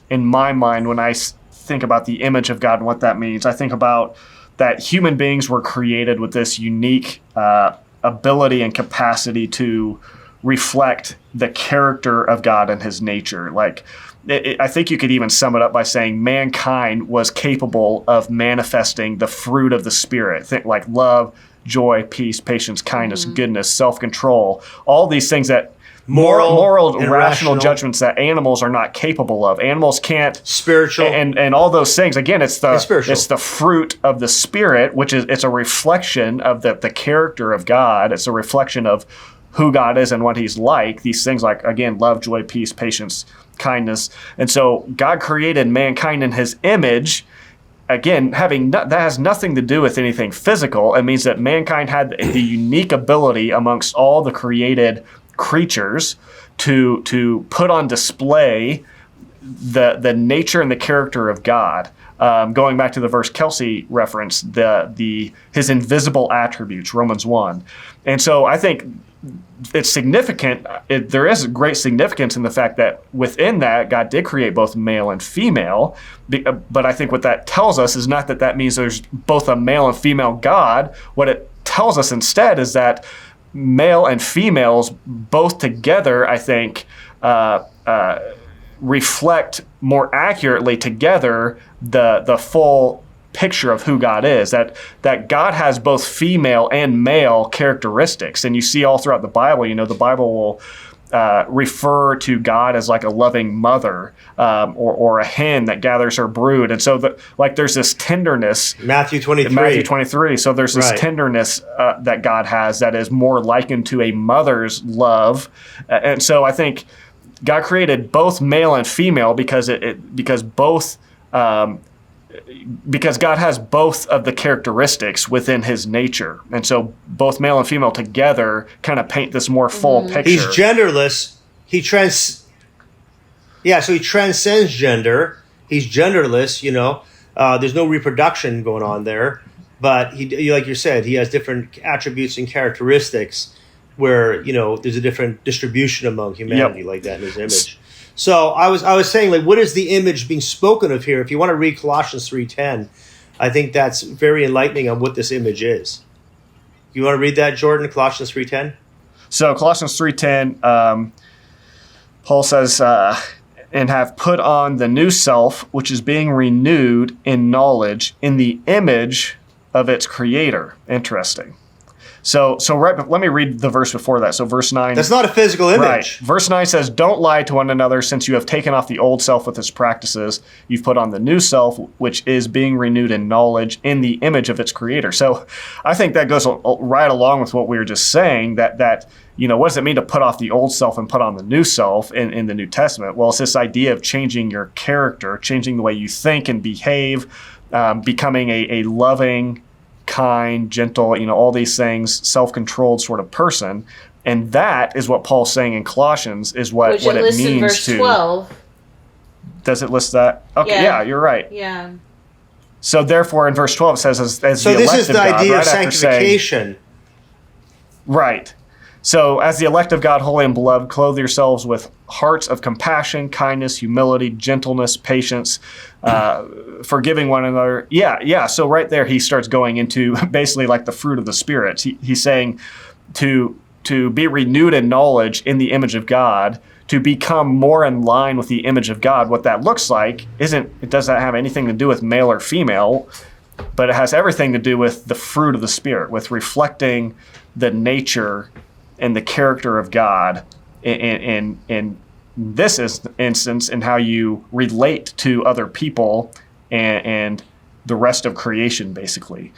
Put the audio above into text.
in my mind when I think about the image of God and what that means. I think about that human beings were created with this unique ability and capacity to reflect the character of God and his nature. Like, I think you could even sum it up by saying mankind was capable of manifesting the fruit of the Spirit. Think like love, joy, peace, patience, kindness, goodness, self-control, all these things that moral rational judgments that animals are not capable of. Animals can't. Spiritual. And all those things. Again, it's the fruit of the Spirit, which is, it's a reflection of the character of God. It's a reflection of who God is and what he's like. These things like, again, love, joy, peace, patience, kindness. And so God created mankind in his image. Again, that has nothing to do with anything physical. It means that mankind had the unique ability amongst all the created creatures to put on display the nature and the character of God. Going back to the verse Kelsey referenced, his invisible attributes, Romans 1. And so I think it's significant. There is great significance in the fact that within that, God did create both male and female. But I think what that tells us is not that means there's both a male and female God. What it tells us instead is that male and females both together, I think, reflect more accurately together the full picture of who God is, that God has both female and male characteristics. And you see all throughout the Bible, the Bible will refer to God as like a loving mother or a hen that gathers her brood. And so there's this tenderness. Matthew 23. So there's this tenderness that God has that is more likened to a mother's love. And so I think God created both male and female because God has both of the characteristics within his nature. And so both male and female together kind of paint this more full picture. He's genderless. He transcends gender. He's genderless, there's no reproduction going on there. But he, like you said, he has different attributes and characteristics where, there's a different distribution among humanity like that in his image. So I was saying, like, what is the image being spoken of here? If you want to read Colossians 3:10, I think that's very enlightening on what this image is. You want to read that, Jordan? Colossians 3:10. So Colossians 3:10, Paul says, "And have put on the new self, which is being renewed in knowledge, in the image of its Creator." Interesting. So let me read the verse before that. So verse 9. That's not a physical image. Right. Verse 9 says, "Don't lie to one another, since you have taken off the old self with its practices. You've put on the new self, which is being renewed in knowledge, in the image of its Creator." So I think that goes right along with what we were just saying, that what does it mean to put off the old self and put on the new self in the New Testament? Well, it's this idea of changing your character, changing the way you think and behave, becoming a loving, kind, gentle, all these things, self-controlled sort of person. And that is what Paul's saying in Colossians is what it means in verse 12. Does it list that? Okay, yeah, you're right. Yeah. So therefore in verse 12 it says as so the elect of God. So this is the idea of sanctification. Right. So as the elect of God, holy and beloved, clothe yourselves with hearts of compassion, kindness, humility, gentleness, patience, forgiving one another. Yeah. So right there he starts going into basically like the fruit of the Spirit. He's saying to be renewed in knowledge in the image of God, to become more in line with the image of God. What that looks like it doesn't have anything to do with male or female, but it has everything to do with the fruit of the Spirit, with reflecting the nature and the character of God in this instance, in how you relate to other people and the rest of creation, basically.